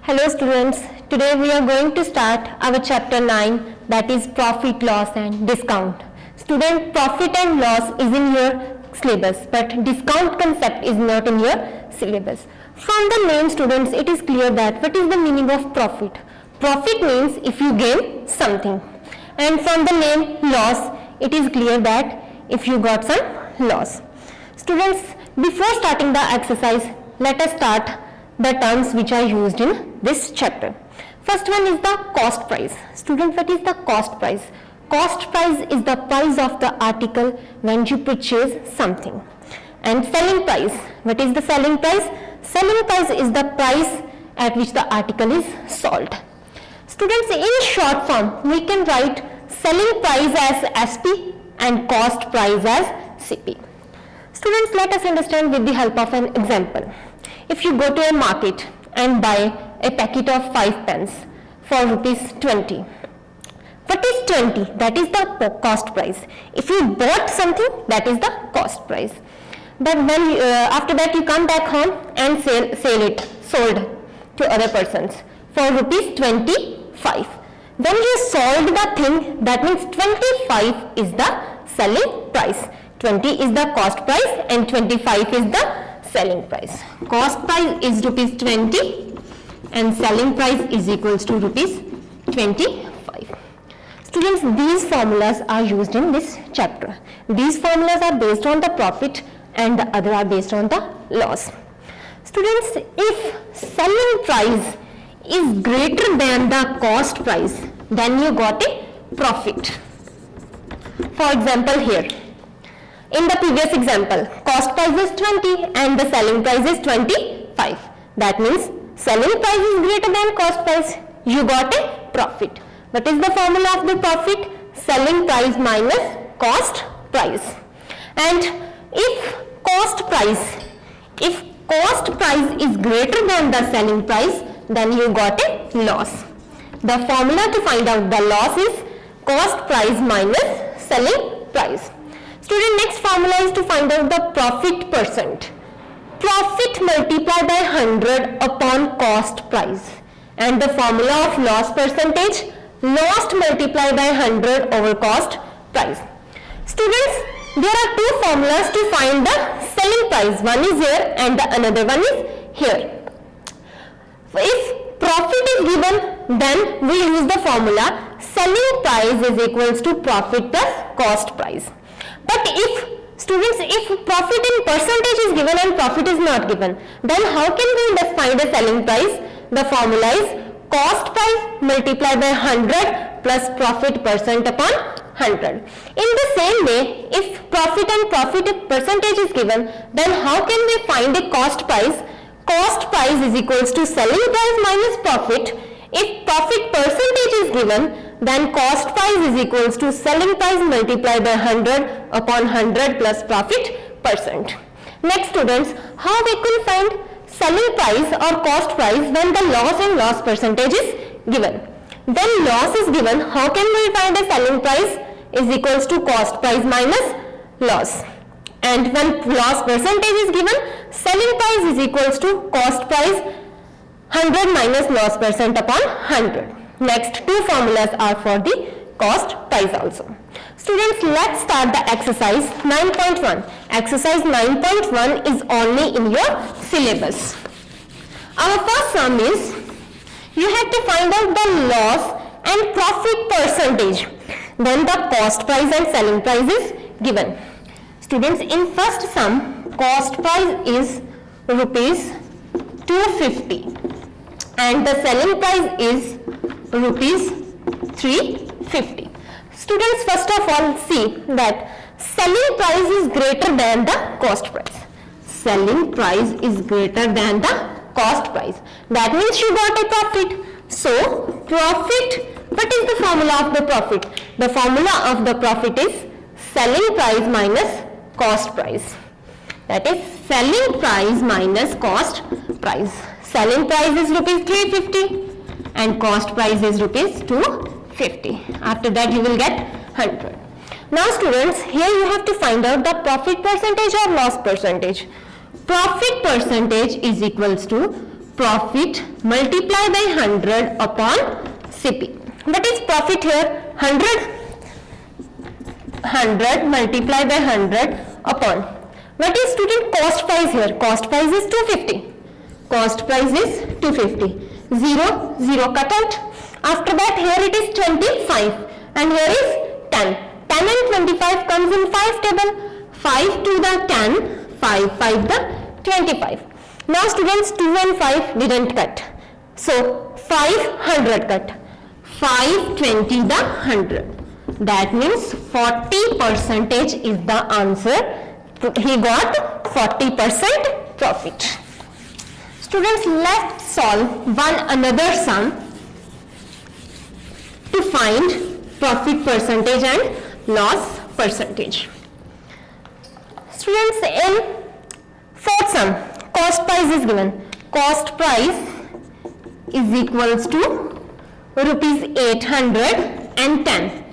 Hello students, today we are going to start our chapter 9, that is profit, loss and discount. Student, profit and loss is in your syllabus, but discount concept is not in your syllabus. From the name students, it is clear that what is the meaning of profit? Profit means if you gain something, and from the name loss, it is clear that if you got some loss. Students, before starting the exercise, let us start the terms which are used in this chapter. First one is the cost price. Student, what is the cost price? Cost price is the price of the article when you purchase something. And selling price, what is the selling price? Selling price is the price at which the article is sold. Students, in short form, we can write selling price as SP and cost price as CP. Students, let us understand with the help of an example. If you go to a market and buy a packet of 5 pens for rupees 20. What is 20? That is the cost price. If you bought something, that is the cost price. But when after that you come back home and sold to other persons for rupees 25. When you sold the thing, that means 25 is the selling price. 20 is the cost price and 25 is the selling price. Cost price is rupees 20 and selling price is equals to rupees 25. Students, these formulas are used in this chapter. These formulas are based on the profit and the other are based on the loss. Students, if selling price is greater than the cost price, then you got a profit. For example, here in the previous example, cost price is 20 and the selling price is 25. That means selling price is greater than cost price. You got a profit. What is the formula of the profit? Selling price minus cost price. And if cost price is greater than the selling price, then you got a loss. The formula to find out the loss is cost price minus selling price. Student, next formula is to find out the profit percent. Profit multiplied by 100 upon cost price. And the formula of loss percentage, loss multiplied by 100 over cost price. Students, there are two formulas to find the selling price. One is here and the another one is here. If profit is given, then we use the formula selling price is equals to profit plus cost price. But if profit in percentage is given and profit is not given, then how can we find a selling price? The formula is cost price multiplied by 100 plus profit percent upon 100. In the same way, if profit and profit percentage is given, then how can we find a cost price? Cost price is equals to selling price minus profit. If profit percentage is given, then cost price is equals to selling price multiplied by 100 upon 100 plus profit percent. Next students, how we can find selling price or cost price when the loss and loss percentage is given? When loss is given, how can we find a selling price is equals to cost price minus loss? And when loss percentage is given, selling price is equals to cost price 100 minus loss percent upon 100. Next two formulas are for the cost price also. Students, let's start the exercise 9.1. Exercise 9.1 is only in your syllabus. Our first sum is, you have to find out the loss and profit percentage. Then the cost price and selling price is given. Students, in first sum, cost price is rupees 250 and the selling price is rupees 350. Students, first of all see that selling price is greater than the cost price. Selling price is greater than the cost price. That means you got a profit. So, profit, what is the formula of the profit? The formula of the profit is selling price minus cost price. That is selling price minus cost price. Selling price is rupees 350 and cost price is rupees 250. After that you will get 100. Now students, here you have to find out the profit percentage or loss percentage. Profit percentage is equals to profit multiplied by 100 upon CP. What is profit here? 100 multiplied by 100 upon. What is student cost price here? Cost price is 250. Cost price is 250. 0, 0 cut out. After that here it is 25 and here is 10. 10 and 25 comes in 5 table. 5 to the 10, 5, 5 the 25. Now students 2 and 5 didn't cut. So 500 cut. 520 the 100. That means 40% is the answer. He got 40% profit. Students, let's solve one another sum to find profit percentage and loss percentage. Students, in fourth sum, cost price is given. Cost price is equals to rupees 810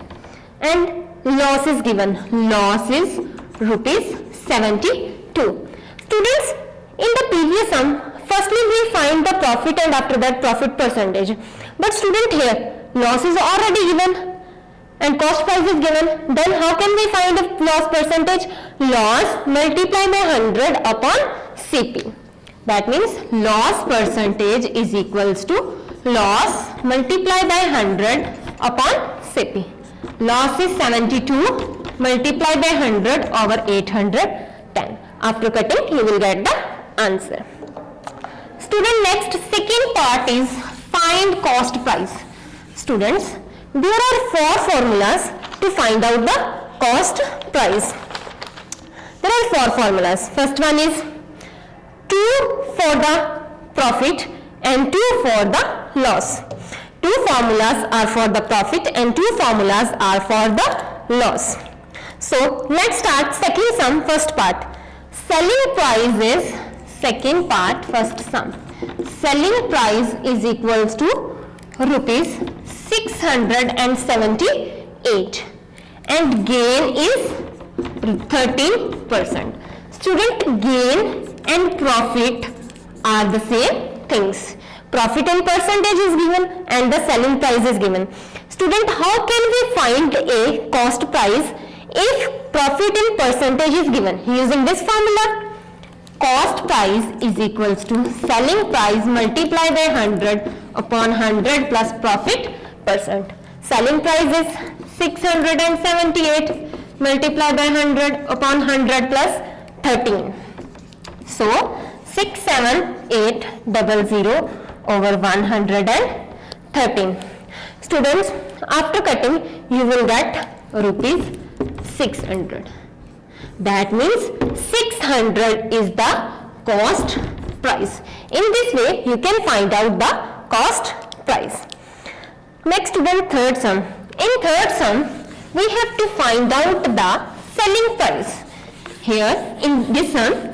and loss is given. Loss is rupees 72. Students, in the previous sum, firstly we find the profit and after that profit percentage. But student, here loss is already given and cost price is given. Then how can we find the loss percentage? Loss multiplied by 100 upon CP. That means loss percentage is equals to loss multiplied by 100 upon CP. Loss is 72 multiplied by 100 over 810. After cutting, you will get the answer. Student, next second part is find cost price. Students, there are 4 formulas to find out the cost price. There are 4 formulas. First one is 2 for the profit and 2 for the loss. 2 formulas are for the profit and 2 formulas are for the loss. So let's start second sum, first part. Selling price is second part, first sum. Selling price is equals to rupees 678 and gain is 13%. Student, gain and profit are the same things. Profit and percentage is given and the selling price is given. Student, how can we find a cost price if profit and percentage is given? Using this formula, cost price is equals to selling price multiplied by 100 upon 100 plus profit percent. Selling price is 678 multiplied by 100 upon 100 plus 13. So 67800 over 113. Students, after cutting you will get rupees 600. That means 600 is the cost price. In this way you can find out the cost price. Next, student, third sum. In third sum we have to find out the selling price. Here in this sum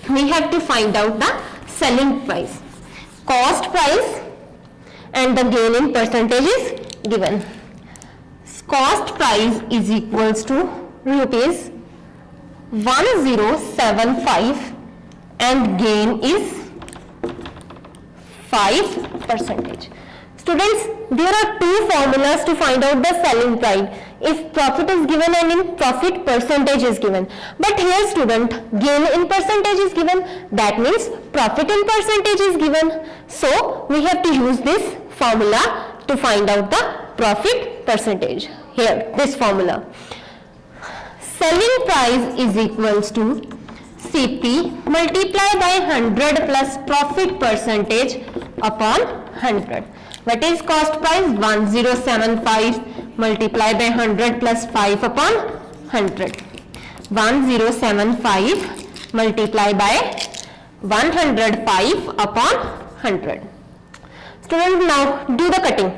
we have to find out the selling price. Cost price and the gain in percentage is given. Cost price is equals to rupees 1075 and gain is 5%. Students, there are 2 formulas to find out the selling price. If profit is given and in profit percentage is given. But here student, gain in percentage is given. That means profit in percentage is given. So we have to use this formula to find out the profit percentage. Here, this formula. Selling price is equals to CP multiplied by 100 plus profit percentage upon 100. What is cost price? 1075 multiplied by 100 plus 5 upon 100. 1075 multiplied by 105 upon 100. Students, now do the cutting.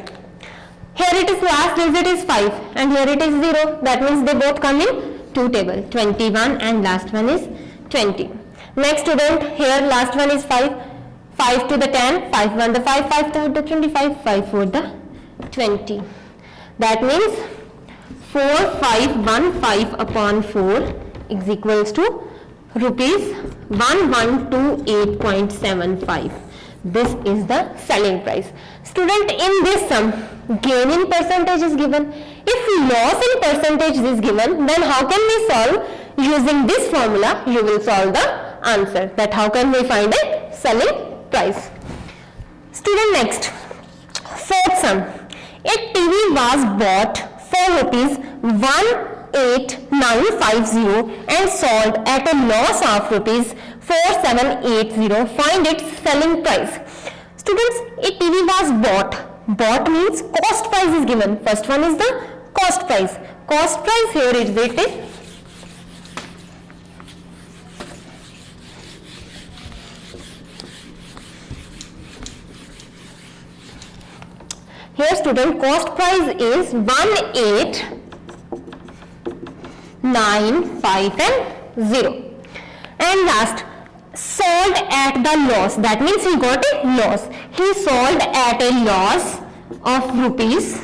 Here it is last digit is 5 and here it is 0. That means they both come in 2 table. 21 and last one is 20. Next student, here last one is 5. 5 to the 10, 5 1 the 5, 5 to the 25, 5 4 the 20. That means 4515 upon 4 is equals to rupees 1128.75. This is the selling price. Student, in this sum, gain in percentage is given. If loss in percentage is given, then how can we solve? Using this formula, you will solve the answer. That how can we find a selling price? Student, next, fourth sum. A TV was bought for rupees 18950 and sold at a loss of rupees 4780. Find its selling price. Students, a TV was bought. Bought means cost price is given. First one is the cost price. Cost price here is written. Here student, cost price is 18950. And last, sold at the loss. That means he got a loss. He sold at a loss of rupees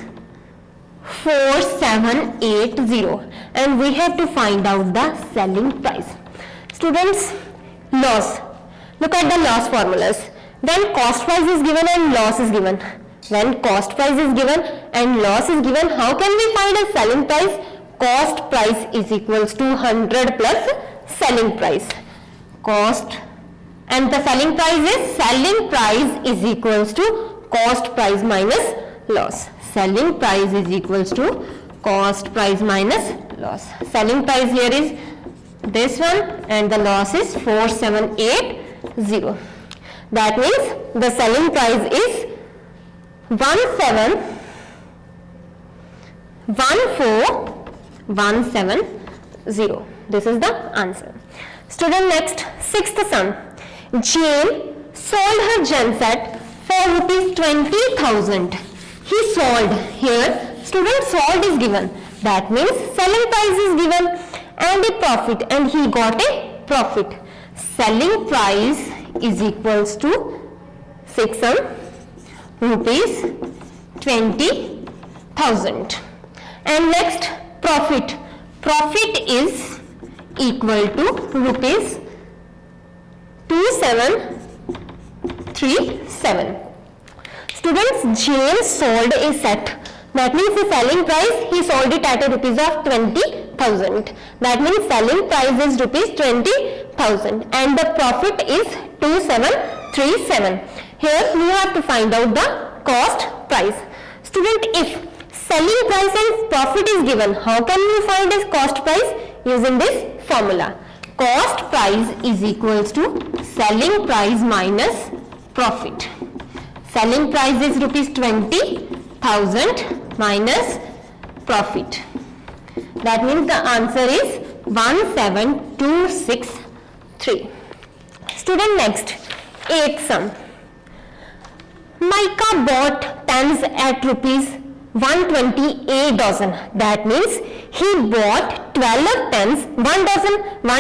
4780. And we have to find out the selling price. Students, loss. Look at the loss formulas. Then cost price is given and loss is given. When cost price is given and loss is given, how can we find a selling price? Cost price is equals to 100 plus selling price. Cost and the selling price is equals to cost price minus loss. Selling price is equals to cost price minus loss. Selling price here is this one and the loss is 4780. That means the selling price is 1414170. This is the answer. Student, next, sixth sum. Jane sold her genset for rupees 20,000. He sold. Here student, sold is given. That means selling price is given and a profit, and he got a profit. Selling price is equals to 6 rupees 20,000. And next, profit. Profit is equal to rupees 2737. Students, Jane sold a set. That means the selling price, he sold it at a rupees of 20,000. That means selling price is rupees 20,000 and the profit is 2737. Here you have to find out the cost price. Student, if selling price and profit is given, how can we find his cost price? Using this formula. Cost price is equals to selling price minus profit. Selling price is rupees 20,000 minus profit. That means the answer is 17263. Student, next, eighth sum. Micah bought pens at rupees 120 a dozen. That means he bought 12 pens. 1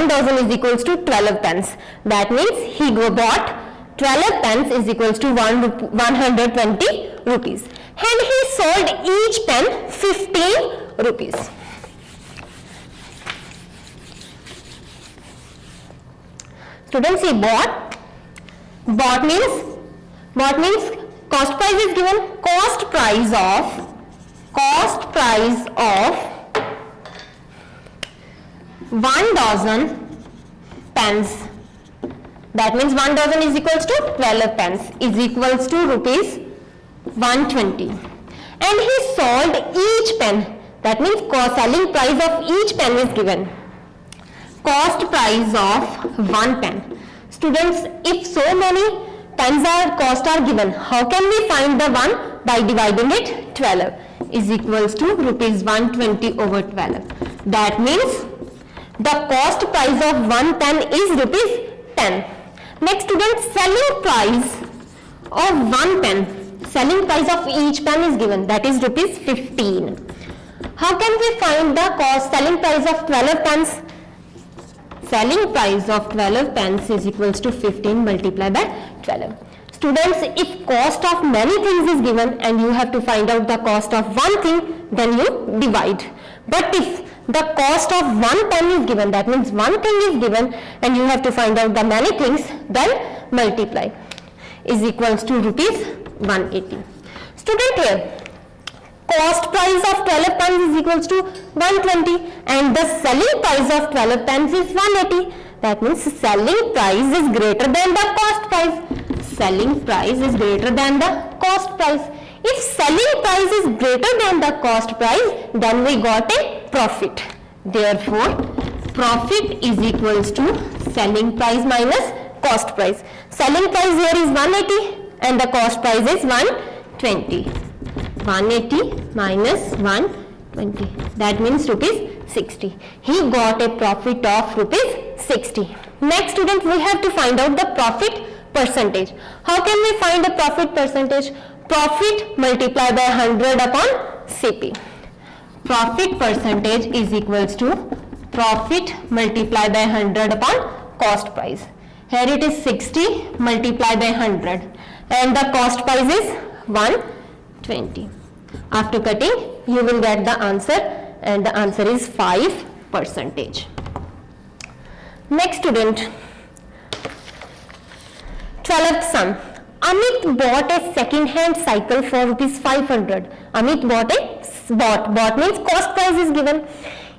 dozen is equals to 12 pens. That means he bought 12 pens is equals to 120 rupees. And he sold each pen 15 rupees. Students, he bought means cost price is given. Cost price of 1 dozen pens. That means 1 dozen is equals to 12 pens is equals to rupees 120. And he sold each pen. That means selling price of each pen is given. Cost price of 1 pen. Students, if so many pens cost are given, how can we find the 1? By dividing it 12 is equals to rupees 120 over 12. That means the cost price of 1 pen is rupees 10. Next, students, selling price of 1 pen. Selling price of each pen is given, that is rupees 15. How can we find the selling price of 12 pens? Selling price of 12 pens is equals to 15 multiplied by 12. Students, if cost of many things is given and you have to find out the cost of one thing, then you divide. But if the cost of 1 pen is given, that means one thing is given and you have to find out the many things, then multiply. is equals to rupees 180. Student, here cost price of 12 pens is equals to 120 and the selling price of 12 pens is 180. That means selling price is greater than the cost price. Selling price is greater than the cost price. If selling price is greater than the cost price, then we got a profit. Therefore, profit is equals to selling price minus cost price. Selling price here is 180 and the cost price is 120. 180 minus 120. That means rupees 60. He got a profit of rupees 60. Next, student, we have to find out the profit percentage. How can we find the profit percentage? Profit multiplied by 100 upon CP. Profit percentage is equals to profit multiplied by 100 upon cost price. Here it is 60 multiplied by 100 and the cost price is 120. After cutting, you will get the answer and the answer is 5%. Next, student, 12th sum. Amit bought a second-hand cycle for rupees 500. Amit bought means cost price is given.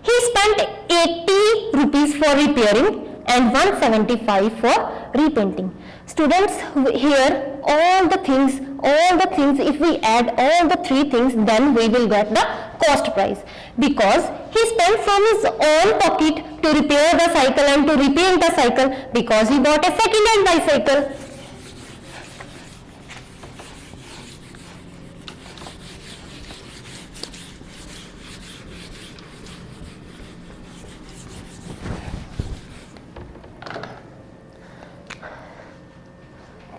He spent 80 rupees for repairing and 175 for repainting. Students, here all the things, if we add all the three things, then we will get the cost price, because he spent from his own pocket to repair the cycle and to repaint the cycle, because he bought a second-hand bicycle.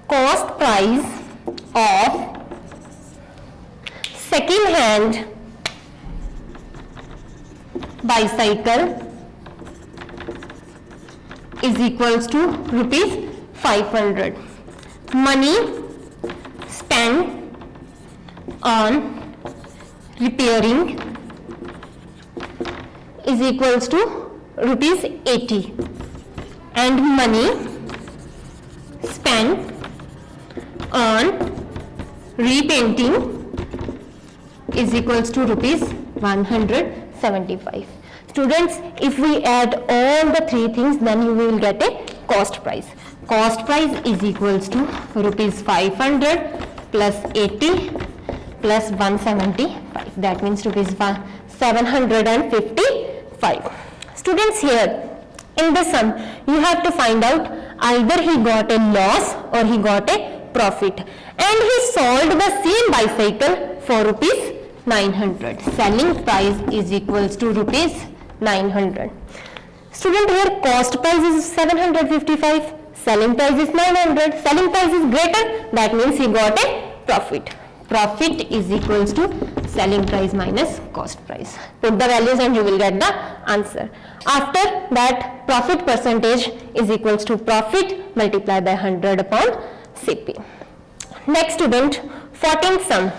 Cost price of second-hand bicycle is equals to rupees 500. Money spent on repairing is equals to rupees 80 and money spent on repainting is equals to rupees 175. Students, if we add all the three things, then you will get a cost price. Cost price is equals to rupees 500 plus 80 plus 175. That means rupees 755. Students, here in the sum, you have to find out either he got a loss or he got a profit, and he sold the same bicycle for rupees 900. Selling price is equals to rupees 900. Student, here cost price is 755, selling price is 900. Selling price is greater, that means he got a profit. Profit is equals to selling price minus cost price. Put the values and you will get the answer. After that, profit percentage is equals to profit multiplied by 100 upon CP. Next, student, 14th sum.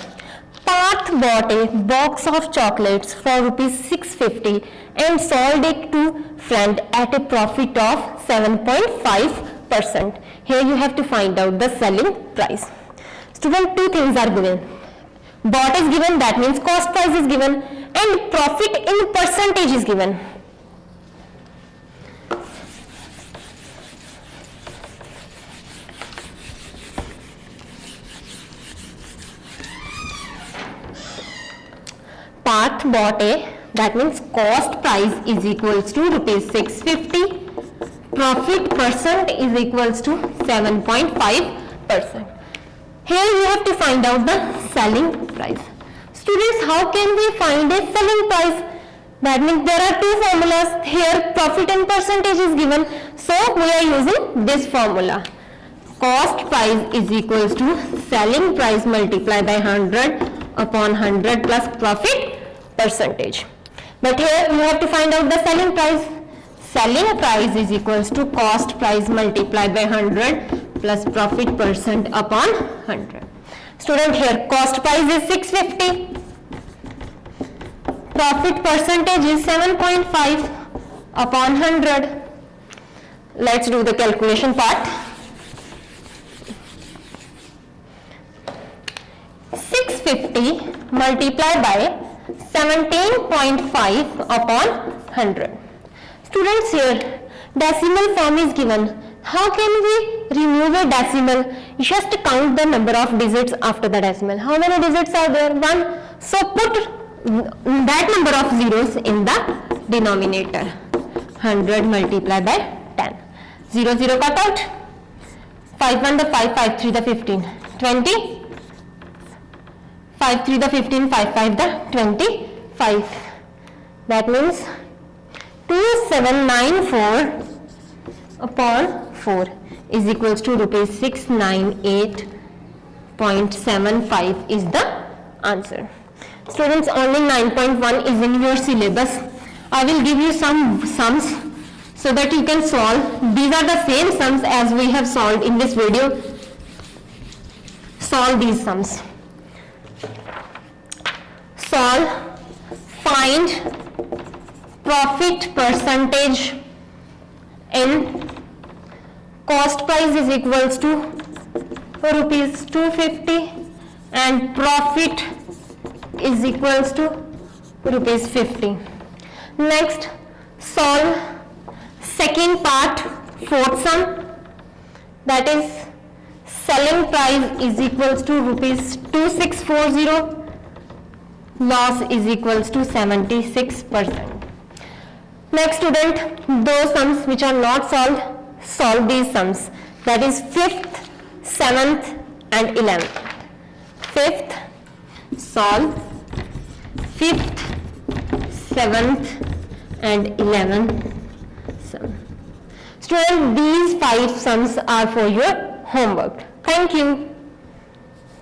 Parth bought a box of chocolates for rupees 650 and sold it to friend at a profit of 7.5%. Here you have to find out the selling price. Student, two things are given. Bought is given, that means cost price is given, and profit in percentage is given. Parth bought a, that means cost price is equals to rupees 650, profit percent is equals to 7.5%. Here you have to find out the selling price. Students, how can we find a selling price? That means there are two formulas. Here profit and percentage is given, so we are using this formula. Cost price is equals to selling price multiplied by 100 upon 100 plus profit percentage. But here you have to find out the selling price. Selling price is equals to cost price multiplied by 100 plus profit percent upon 100. Student, here cost price is 650. Profit percentage is 7.5 upon 100. Let's do the calculation part. 650 multiplied by 17.5 upon 100. Students, here decimal form is given. How can we remove a decimal? Just count the number of digits after the decimal. How many digits are there? 1. So put that number of zeros in the denominator. 100 multiplied by 10. 0 0 cut out. 5 1 the 5, 5 3 the 15. 20. 5 3 the 15, 5 5 the 25. That means 2794 upon 4 is equals to rupees 698.75 is the answer. Students, only 9.1 is in your syllabus. I will give you some sums so that you can solve. These are the same sums as we have solved in this video. Solve these sums. Solve, find profit percentage in cost price is equals to rupees 250 and profit is equals to rupees 50. Next, solve second part, fourth sum, that is selling price is equals to rupees 2640, loss is equals to 76%. Next, student, those sums which are not solved, solve these sums, that is 5th, 7th and 11th. 5th, solve 5th, 7th and 11th sum. Student, these 5 sums are for your homework. Thank you.